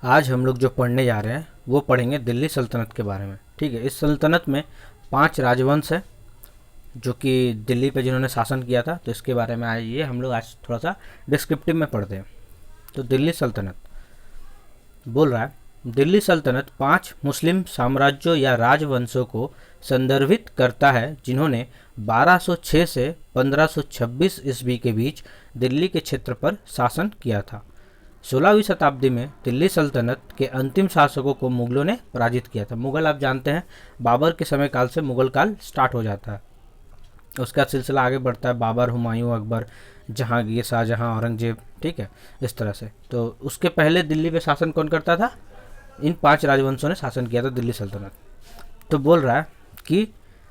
आज हम लोग जो पढ़ने जा रहे हैं वो पढ़ेंगे दिल्ली सल्तनत के बारे में। ठीक है, इस सल्तनत में 5 राजवंश है जो कि दिल्ली पे जिन्होंने शासन किया था। तो इसके बारे में आइए हम लोग आज थोड़ा सा डिस्क्रिप्टिव में पढ़ते हैं। तो दिल्ली सल्तनत बोल रहा है, दिल्ली सल्तनत 5 मुस्लिम साम्राज्यों या राजवंशों को संदर्भित करता है जिन्होंने 1206 से 1526 ईस्वी के बीच दिल्ली के क्षेत्र पर शासन किया था। 16वीं शताब्दी में दिल्ली सल्तनत के अंतिम शासकों को मुगलों ने पराजित किया था। मुगल आप जानते हैं, बाबर के समय काल से मुगल काल स्टार्ट हो जाता है, उसका सिलसिला आगे बढ़ता है। बाबर, हुमायूं, अकबर, जहांगीर, शाहजहां, औरंगजेब, ठीक है, इस तरह से। तो उसके पहले दिल्ली पे शासन कौन करता था? इन 5 राजवंशों ने शासन किया था दिल्ली सल्तनत। तो बोल रहा है कि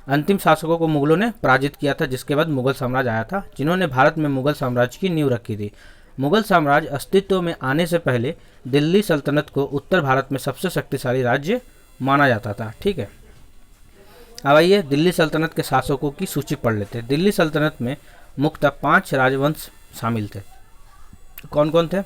अंतिम शासकों को मुगलों ने पराजित किया था, जिसके बाद मुगल साम्राज्य आया था, जिन्होंने भारत में मुगल साम्राज्य की नींव रखी थी। मुगल साम्राज्य अस्तित्व में आने से पहले दिल्ली सल्तनत को उत्तर भारत में सबसे शक्तिशाली राज्य माना जाता था। ठीक है, अब आइए दिल्ली सल्तनत के शासकों की सूची पढ़ लेते हैं। दिल्ली सल्तनत में मुख्यतः 5 राजवंश शामिल थे। कौन कौन थे?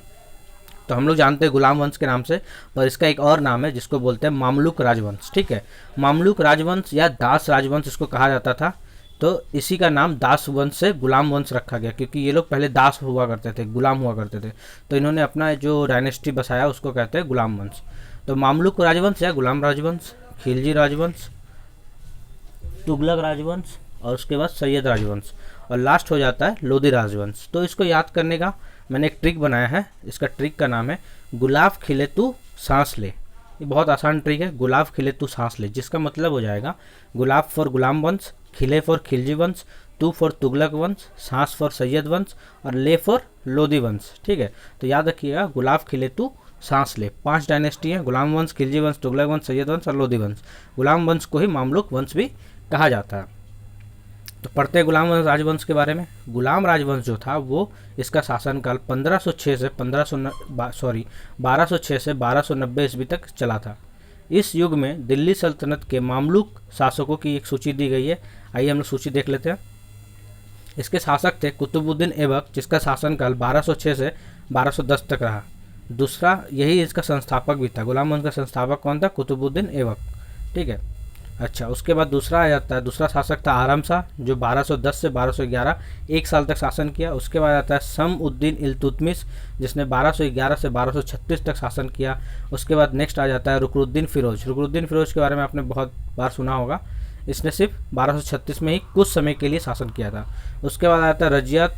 तो हम लोग जानते हैं गुलाम वंश के नाम से, पर इसका एक और नाम है जिसको बोलते हैं मामलुक राजवंश। ठीक है, मामलुक राजवंश या दास राजवंश इसको कहा जाता था। तो इसी का नाम दास वंश से गुलाम वंश रखा गया, क्योंकि ये लोग पहले दास हुआ करते थे, गुलाम हुआ करते थे। तो इन्होंने अपना जो डायनेस्टी बसाया उसको कहते हैं गुलाम वंश। तो मामलुक राजवंश या गुलाम राजवंश, खिलजी राजवंश, तुगलक राजवंश और उसके बाद सैयद राजवंश, और लास्ट हो जाता है लोधी राजवंश। तो इसको याद करने का मैंने एक ट्रिक बनाया है। इसका ट्रिक का नाम है गुलाब खिले तू सांस ले। ये बहुत आसान ट्रिक है, गुलाब खिले तू सांस ले, जिसका मतलब हो जाएगा गुलाब फॉर गुलाम वंश, खिले फॉर खिलजी वंश, तू फॉर तुगलक वंश, सांस फॉर सैयद वंश और ले फॉर लोधी वंश। ठीक है, तो याद रखिएगा गुलाब खिले तू सांस ले। 5 डायनेस्टी हैं, गुलाम वंश, खिलजी वंश, तुगलक वंश, सैयद वंश और लोधी वंश। गुलाम वंश को ही मामलुक वंश भी कहा जाता है। तो पढ़ते हैं गुलाम राजवंश के बारे में। गुलाम राजवंश जो था वो इसका शासनकाल 1206 से 1290 ईस्वी तक चला था। इस युग में दिल्ली सल्तनत के मामलुक शासकों की एक सूची दी गई है। आइए हम लोग सूची देख लेते हैं। इसके शासक थे कुतुबुद्दीन ऐबक, जिसका शासनकाल 1206 से 1210 तक रहा। दूसरा यही इसका संस्थापक भी था। गुलाम वंश का संस्थापक कौन था? कुतुबुद्दीन ऐबक। ठीक है, अच्छा, उसके बाद दूसरा आ जाता है, दूसरा शासक था आराम शाह, जो 1210 से 1211 एक साल तक शासन किया। उसके बाद आता है समउद्दीन इल्तुतमिश, जिसने 1211 से 1236 तक शासन किया। उसके बाद नेक्स्ट आ जाता है रुकनुद्दीन फिरोज। रुकनुद्दीन फिरोज के बारे में आपने बहुत बार सुना होगा। इसने सिर्फ 1236 में ही कुछ समय के लिए शासन किया था। उसके बाद आता है रजिया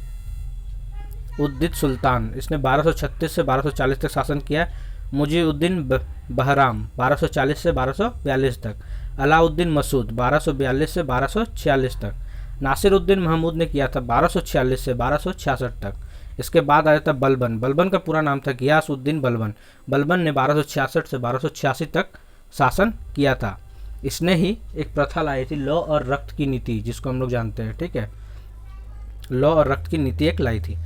उद्दीन सुल्तान। इसने 1236 से 1240 तक शासन किया। मुजीउद्दीन बहराम 1240 से 1242 तक। अलाउद्दीन मसूद 1242 से 1246 तक। नासिरुद्दीन महमूद ने किया था 1246 से 1266 तक। इसके बाद आया था बलबन। बलबन का पूरा नाम था गियासुद्दीन बलबन। बलबन ने 1266 से 1286 तक शासन किया था। इसने ही एक प्रथा लाई थी लौ और रक्त की नीति, जिसको हम लोग जानते हैं। ठीक है, लौ और रक्त की नीति एक लाई थी।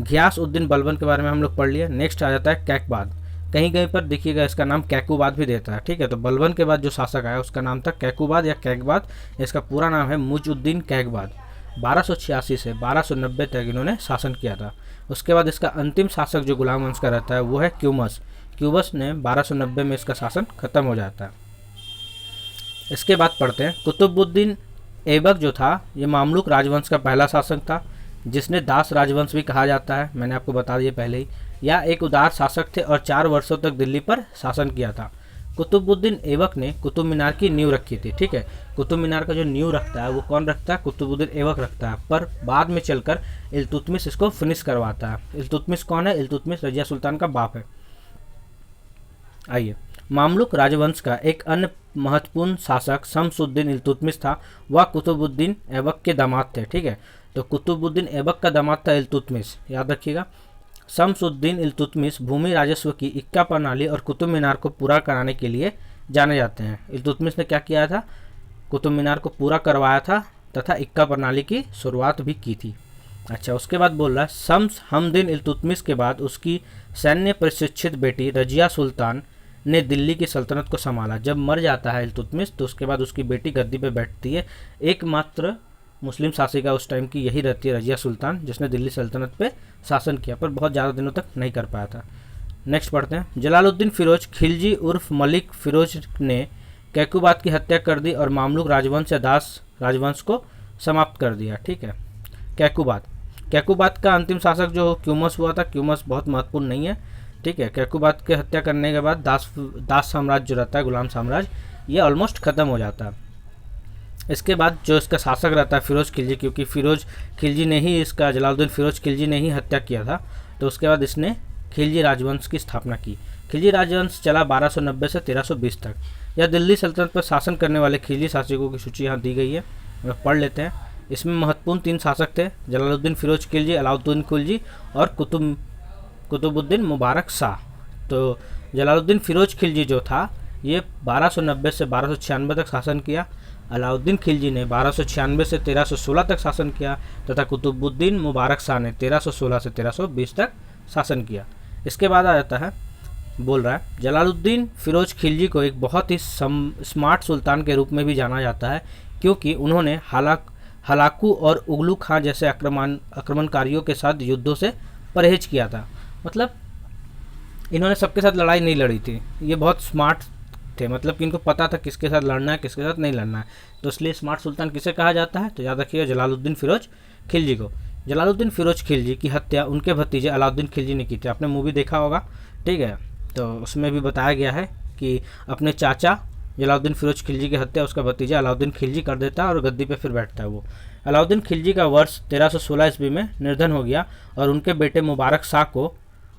घियासउद्दीन बलबन के बारे में हम लोग पढ़ लिया। नेक्स्ट आ जाता है कैकबाद। कहीं कहीं पर देखिएगा इसका नाम कैकुबाद भी देता है। ठीक है, तो बलबन के बाद जो शासक आया उसका नाम था कैकुबाद या कैकबाद। इसका पूरा नाम है मुइजुद्दीन कैकबाद। 1286 से 1290 तक इन्होंने शासन किया था। उसके बाद इसका अंतिम शासक जो गुलाम वंश का रहता है वो है क्यूमस। क्यूमस ने 1290 में इसका शासन खत्म हो जाता है। इसके बाद पढ़ते हैं कुतुबुद्दीन ऐबक जो था ये मामलुक राजवंश का पहला शासक था, जिसने दास राजवंश भी कहा जाता है, मैंने आपको बता दिया पहले ही। या एक उदार शासक थे और 4 वर्षों तक दिल्ली पर शासन किया था। कुतुबुद्दीन ऐबक ने कुतुब मीनार की नींव रखी थी। ठीक है, कुतुब मीनार का जो नींव रखता है वो कौन रखता है? कुतुबुद्दीन ऐबक रखता है, पर बाद में चलकर इल्तुतमिश इसको फिनिश करवाता है। इल्तुतमिश कौन है? इल्तुतमिश रजिया सुल्तान का बाप है। आइए, मामलुक राजवंश का एक अन्य महत्वपूर्ण शासक शमसुद्दीन इल्तुतमिश था। वह कुतुबुद्दीन ऐबक के दामाद थे। ठीक है, तो कुतुबुद्दीन ऐबक का दामाद था इल्तुतमिश, याद रखिएगा। शमसुद्दीन इल्तुतमिश भूमि राजस्व की इक्का प्रणाली और कुतुब मीनार को पूरा कराने के लिए जाने जाते हैं। इल्तुतमिश ने क्या किया था? कुतुब मीनार को पूरा करवाया था तथा इक्का प्रणाली की शुरुआत भी की थी। अच्छा, उसके बाद बोल रहा है शम्स हमदीन इल्तुतमिश के बाद उसकी सैन्य प्रशिक्षित बेटी रजिया सुल्तान ने दिल्ली की सल्तनत को संभाला। जब मर जाता है इल्तुतमिश तो उसके बाद उसकी बेटी गद्दी पर बैठती है। एकमात्र मुस्लिम शासिका उस टाइम की यही रहती है रजिया सुल्तान, जिसने दिल्ली सल्तनत पे शासन किया, पर बहुत ज़्यादा दिनों तक नहीं कर पाया था। नेक्स्ट पढ़ते हैं। जलालुद्दीन फिरोज खिलजी उर्फ मलिक फिरोज ने कैकुबात की हत्या कर दी और मामलुक राजवंश या दास राजवंश को समाप्त कर दिया। ठीक है, कैकुबात का अंतिम शासक जो क्यूमस हुआ था, क्यूमस बहुत महत्वपूर्ण नहीं है। ठीक है, कैकुबात की हत्या करने के बाद दास साम्राज्य जो रहता है, गुलाम साम्राज्य, ये ऑलमोस्ट ख़त्म हो जाता है। इसके बाद जो इसका शासक रहता है फिरोज खिलजी, क्योंकि फिरोज खिलजी ने ही इसका जलालुद्दीन फिरोज खिलजी ने ही हत्या किया था, तो उसके बाद इसने खिलजी राजवंश की स्थापना की। खिलजी राजवंश चला 1290 से 1320 तक। यह दिल्ली सल्तनत पर शासन करने वाले खिलजी शासकों की सूची यहाँ दी गई है, हम पढ़ लेते हैं। इसमें महत्वपूर्ण 3 शासक थे, जलालुद्दीन फिरोज खिलजी, अलाउद्दीन खिलजी और कुतुबुद्दीन मुबारक शाह। तो जलालुद्दीन फिरोज खिलजी जो था ये 1290 से 1296 तक शासन किया। अलाउद्दीन खिलजी ने 1296 से 1316 तक शासन किया तथा कुतुबुद्दीन मुबारक शाह ने 1316 से 1320 तक शासन किया। इसके बाद आ जाता है, बोल रहा है जलालुद्दीन फिरोज खिलजी को एक बहुत ही स्मार्ट सुल्तान के रूप में भी जाना जाता है, क्योंकि उन्होंने हलाकू और उगलू खां जैसे आक्रमणकारियों के साथ युद्धों से परहेज किया था। मतलब इन्होंने सबके साथ लड़ाई नहीं लड़ी थी, ये बहुत स्मार्ट थे, मतलब कि इनको पता था किसके साथ लड़ना है किसके साथ नहीं लड़ना है। तो इसलिए स्मार्ट सुल्तान किसे कहा जाता है, तो याद रखिएगा जलालुद्दीन फिरोज खिलजी को। जलालुद्दीन फिरोज खिलजी की हत्या उनके भतीजे अलाउद्दीन खिलजी ने की थी। आपने मूवी देखा होगा, ठीक है, तो उसमें भी बताया गया है कि अपने चाचा जलालुद्दीन फिरोज खिलजी की हत्या उसका भतीजा अलाउद्दीन खिलजी कर देता है और गद्दी पे फिर बैठता है वो। अलाउद्दीन खिलजी का वर्ष 1316 ईस्वी में निर्धन हो गया और उनके बेटे मुबारक शाह को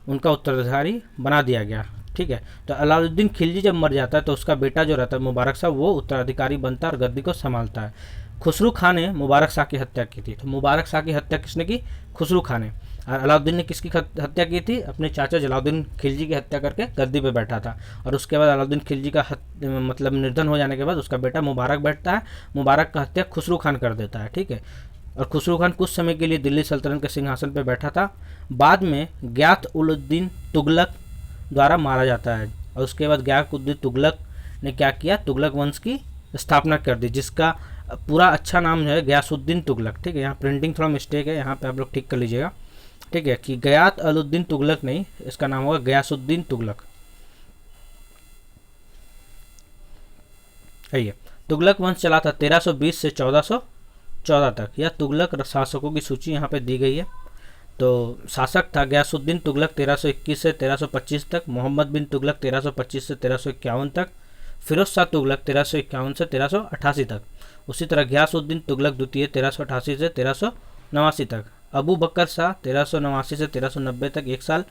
उनका उत्तराधिकारी बना दिया गया। ठीक है, तो अलाउद्दीन खिलजी जब मर जाता है तो उसका बेटा जो रहता है मुबारक शाह, वो उत्तराधिकारी बनता है और गद्दी को संभालता है। खुसरू खां ने मुबारक शाह की हत्या की थी। तो मुबारक शाह की हत्या किसने की, खुसरू खां ने। और अलाउद्दीन ने किसकी हत्या की थी, अपने चाचा जलालुद्दीन खिलजी की हत्या करके गद्दी पे बैठा था। और उसके बाद अलाउद्दीन खिलजी का मतलब निर्धन हो जाने के बाद उसका बेटा मुबारक बैठता है, मुबारक का हत्या खुसरू खान कर देता है। ठीक है, और खुसरू खान कुछ समय के लिए दिल्ली सल्तनत के सिंहासन पर बैठा था। बाद में गियात-उल-दीन तुगलक द्वारा मारा जाता है और उसके बाद गियात-उल-दीन तुगलक ने क्या किया, तुगलक वंश की स्थापना कर दी, जिसका पूरा अच्छा नाम है गियासुद्दीन तुगलक। ठीक है, यहाँ प्रिंटिंग थोड़ा मिस्टेक है, यहाँ पे आप लोग ठीक कर लीजिएगा। ठीक है, कि गियात-उल-दीन तुगलक नहीं, इसका नाम होगा गियासुद्दीन तुगलक। है तुगलक वंश चला था 1320 से 1414 तक। यह तुगलक शासकों की सूची यहाँ पे दी गई है। तो शासक था गियासुद्दीन तुगलक 1321 से 1325 तक, मोहम्मद बिन तुगलक 1325 से 1351 तक, फिरोज शाह तुगलक 1351 से 1388 तक। उसी तरह गियासुद्दीन तुगलक द्वितीय 1388 से 1389 तक, अबू बकर शाह 1389 से 1390 तक 1 साल,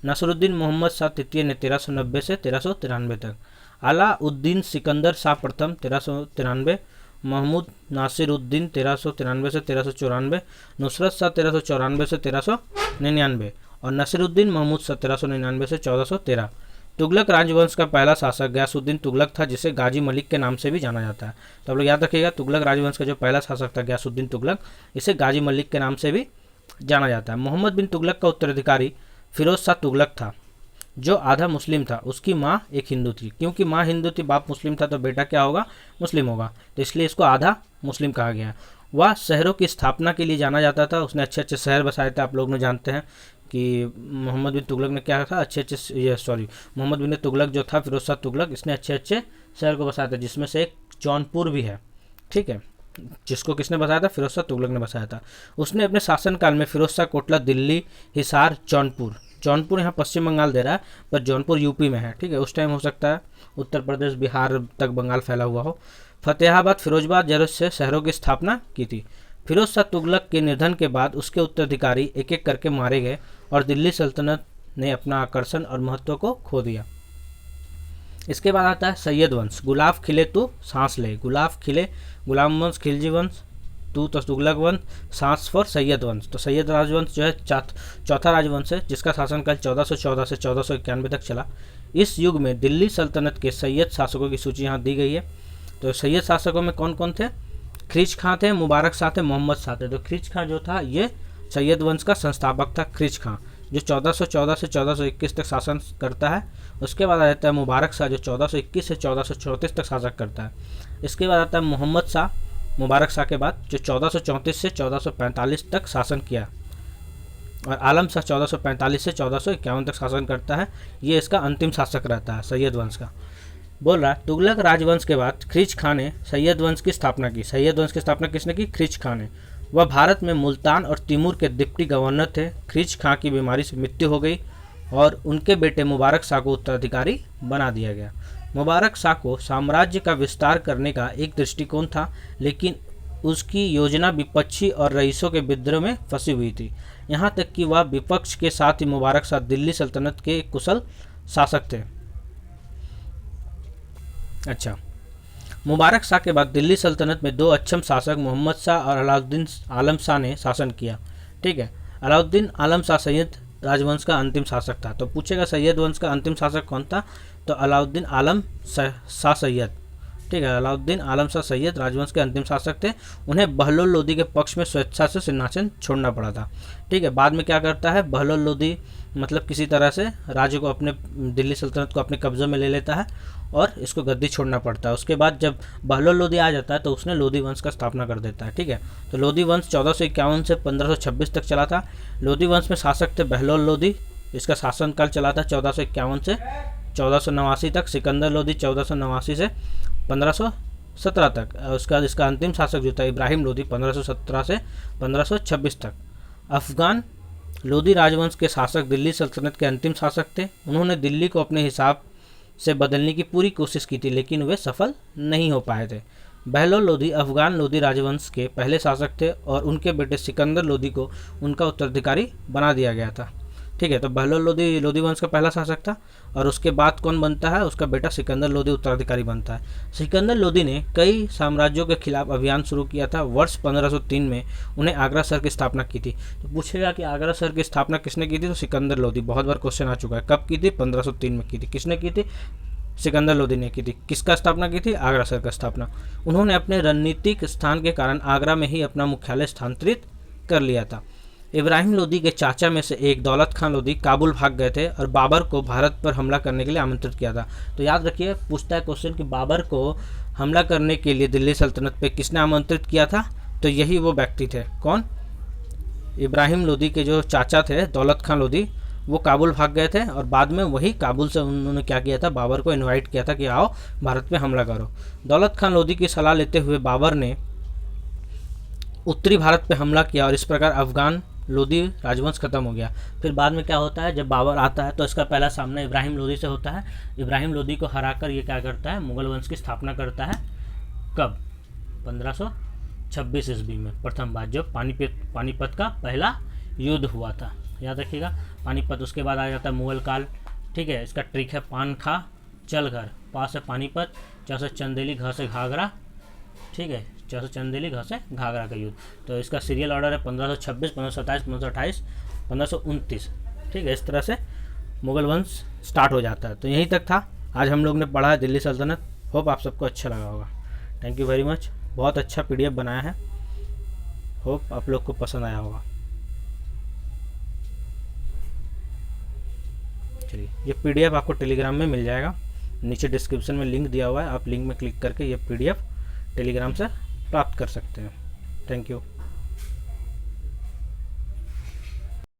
नसरुद्दीन मोहम्मद शाह तृतीय ने 1390 से 1393 तक, अलाउद्दीन सिकंदर शाह प्रथम 1393, महमूद नासिरुद्दीन 1393 से 1394, नुसरत शाह 1394 से 1399 और नसीरुद्दीन महमूद शाह 1399 से 1413। तुगलक राजवंश का पहला शासक गियासुद्दीन तुगलक था, जिसे गाजी मलिक के नाम से भी जाना जाता है। तो आप लोग याद रखिएगा, तुगलक राजवंश का जो पहला शासक था गियासुद्दीन तुगलक, इसे गाजी मलिक के नाम से भी जाना जाता है। मोहम्मद बिन तुगलक का उत्तराधिकारी फिरोज शाह तुगलक था, जो आधा मुस्लिम था। उसकी माँ एक हिंदू थी, क्योंकि माँ हिंदू थी बाप मुस्लिम था, तो बेटा क्या होगा, मुस्लिम होगा, तो इसलिए इसको आधा मुस्लिम कहा गया। वह शहरों की स्थापना के लिए जाना जाता था, उसने अच्छे अच्छे शहर बसाए थे। आप लोग ने जानते हैं कि मोहम्मद बिन तुगलक ने क्या था, मोहम्मद बिन तुगलक जो था फिरोज शाह तुगलक, इसने अच्छे अच्छे शहर को बसाया था, जिसमें से एक जौनपुर भी है। ठीक है, जिसको किसने बसाया था, फिरोज शाह तुगलक ने बसाया था। उसने अपने शासनकाल में फिरोज शाह कोटला, दिल्ली, हिसार, जौनपुर यहाँ पश्चिम बंगाल दे रहा है, पर जौनपुर यूपी में है। ठीक है, उस टाइम हो सकता है उत्तर प्रदेश बिहार तक बंगाल फैला हुआ हो। फतेहाबाद, फिरोजबाद जैसे शहरों की स्थापना की थी। फिरोज शाह तुगलक के निधन के बाद उसके उत्तराधिकारी एक एक करके मारे गए और दिल्ली सल्तनत ने अपना आकर्षण और महत्व को खो दिया। इसके बाद आता है सैयद वंश। गुलाब खिले तू सांस ले, गुलाब खिले गुलाम वंश, खिलजी वंश, तू तो तुगलक वंश, सांस फॉर सैयद वंश। तो सैयद राजवंश जो है चौथा राजवंश है, जिसका शासनकाल 1414 से 1491 तक चला। इस युग में दिल्ली सल्तनत के सैयद शासकों की सूची यहाँ दी गई है। तो सैयद शासकों में कौन कौन थे, खिज खां थे, मुबारक शाह थे, मोहम्मद शाह थे। तो खिज खां जो था ये सैयद वंश का संस्थापक था, खिज खां, जो 1414 से 1421 तक शासन करता है। उसके बाद आ जाता है मुबारक शाह, जो 1421 से 1434 तक शासन करता है। इसके बाद आता है मोहम्मद शाह, मुबारक शाह के बाद, जो 1434 से 1445 तक शासन किया। और आलम शाह 1445 से 1451 तक शासन करता है। ये इसका अंतिम शासक रहता है सैयद वंश का। बोल रहा है तुगलक राजवंश के बाद ख्रीज खां ने सैयद वंश की स्थापना की। सैयद वंश की स्थापना किसने की? ख्रीज खां ने। वह भारत में मुल्तान और तिमूर के डिप्टी गवर्नर थे। ख्रीज खां की बीमारी से मृत्यु हो गई और उनके बेटे मुबारक शाह को उत्तराधिकारी बना दिया गया। मुबारक शाह को साम्राज्य का विस्तार करने का एक दृष्टिकोण था, लेकिन उसकी योजना विपक्षी और रईसों के विद्रोह में फंसी हुई थी। यहाँ तक कि वह विपक्ष के साथ ही मुबारक शाह दिल्ली सल्तनत के कुशल शासक थे। अच्छा, मुबारक शाह के बाद दिल्ली सल्तनत में 2 अक्षम शासक मोहम्मद शाह और अलाउद्दीन आलम शाह ने शासन किया। ठीक है, अलाउद्दीन आलम शाह सैयद राजवंश का अंतिम शासक था। तो पूछेगा सैयद वंश का अंतिम शासक कौन था? तो अलाउद्दीन आलम शाह सैयद। ठीक है, अलाउद्दीन आलम शाह सैयद राजवंश के अंतिम शासक थे। उन्हें बहलोल लोदी के पक्ष में स्वेच्छा से सिंहासन छोड़ना पड़ा था। ठीक है, बाद में क्या करता है, बहलोल लोदी मतलब किसी तरह से राज्य को अपने दिल्ली सल्तनत को अपने कब्जे में ले लेता है और इसको गद्दी छोड़ना पड़ता है। उसके बाद जब बहलोल लोदी आ जाता है तो उसने लोदी वंश का स्थापना कर देता है। ठीक है, तो लोदी वंश 1451 से 1526 तक चला था। लोदी वंश में शासक थे बहलोल लोदी। इसका शासनकाल चला था 1451 से 1489 तक। सिकंदर लोदी 1489 से 1517 तक। उसका इसका अंतिम शासक जो था इब्राहिम लोदी 1517 से 1526 तक। अफगान लोदी राजवंश के शासक दिल्ली सल्तनत के अंतिम शासक थे। उन्होंने दिल्ली को अपने हिसाब से बदलने की पूरी कोशिश की थी, लेकिन वे सफल नहीं हो पाए थे। बहलोल लोदी अफगान लोदी राजवंश के पहले शासक थे और उनके बेटे सिकंदर लोदी को उनका उत्तराधिकारी बना दिया गया था। ठीक है, तो बहलोल लोदी लोदी वंश का पहला शासक था और उसके बाद कौन बनता है? उसका बेटा सिकंदर लोदी उत्तराधिकारी बनता है। सिकंदर लोदी ने कई साम्राज्यों के खिलाफ अभियान शुरू किया था। वर्ष 1503 में उन्हें आगरा शहर की स्थापना की थी। तो पूछेगा कि आगरा शहर की स्थापना किसने की थी? तो सिकंदर लोदी। बहुत बार क्वेश्चन आ चुका है, कब की थी? 1503 में की थी। किसने की थी? सिकंदर लोदी ने की थी। किसका स्थापना की थी? आगरा शहर का स्थापना। उन्होंने अपने रणनीतिक स्थान के कारण आगरा में ही अपना मुख्यालय स्थानांतरित कर लिया था। इब्राहिम लोदी के चाचा में से एक दौलत खां लोदी काबुल भाग गए थे और बाबर को भारत पर हमला करने के लिए आमंत्रित किया था। तो याद रखिए, पूछता है क्वेश्चन कि बाबर को हमला करने के लिए दिल्ली सल्तनत पे किसने आमंत्रित किया था? तो यही वो व्यक्ति थे। कौन? इब्राहिम लोदी के जो चाचा थे दौलत खां लोदी, वो काबुल भाग गए थे और बाद में वही काबुल से उन्होंने क्या किया था, बाबर को इनवाइट किया था कि आओ भारत पे हमला करो। दौलत खां लोदी की सलाह लेते हुए बाबर ने उत्तरी भारत पे हमला किया और इस प्रकार अफगान लोदी राजवंश खत्म हो गया। फिर बाद में क्या होता है, जब बाबर आता है तो इसका पहला सामना इब्राहिम लोदी से होता है। इब्राहिम लोदी को हराकर ये क्या करता है, मुगल वंश की स्थापना करता है। कब? 1526 ईस्वी में प्रथम बार जब पानीपत का पहला युद्ध हुआ था। याद रखिएगा, पानीपत। उसके बाद आ जाता है मुगल काल। ठीक है, इसका ट्रिक है पान खा चल घर, पास है पानीपत, च से चंदेली, घ से घाघरा। ठीक है, च से चंदेली, घ से घाघरा का युद्ध। तो इसका सीरियल ऑर्डर है 1526, 1527, 1528, 1529। ठीक है, इस तरह से मुगल वंश स्टार्ट हो जाता है। तो यहीं तक था आज हम लोग ने पढ़ा है दिल्ली सल्तनत। होप आप सबको अच्छा लगा होगा। Thank you very much. बहुत अच्छा PDF बनाया है, होप आप लोग को पसंद आया होगा। चलिए, ये PDF आपको टेलीग्राम में मिल जाएगा। नीचे डिस्क्रिप्शन में लिंक दिया हुआ है, आप लिंक में क्लिक करके ये PDF टेलीग्राम से प्राप्त कर सकते हैं। Thank you.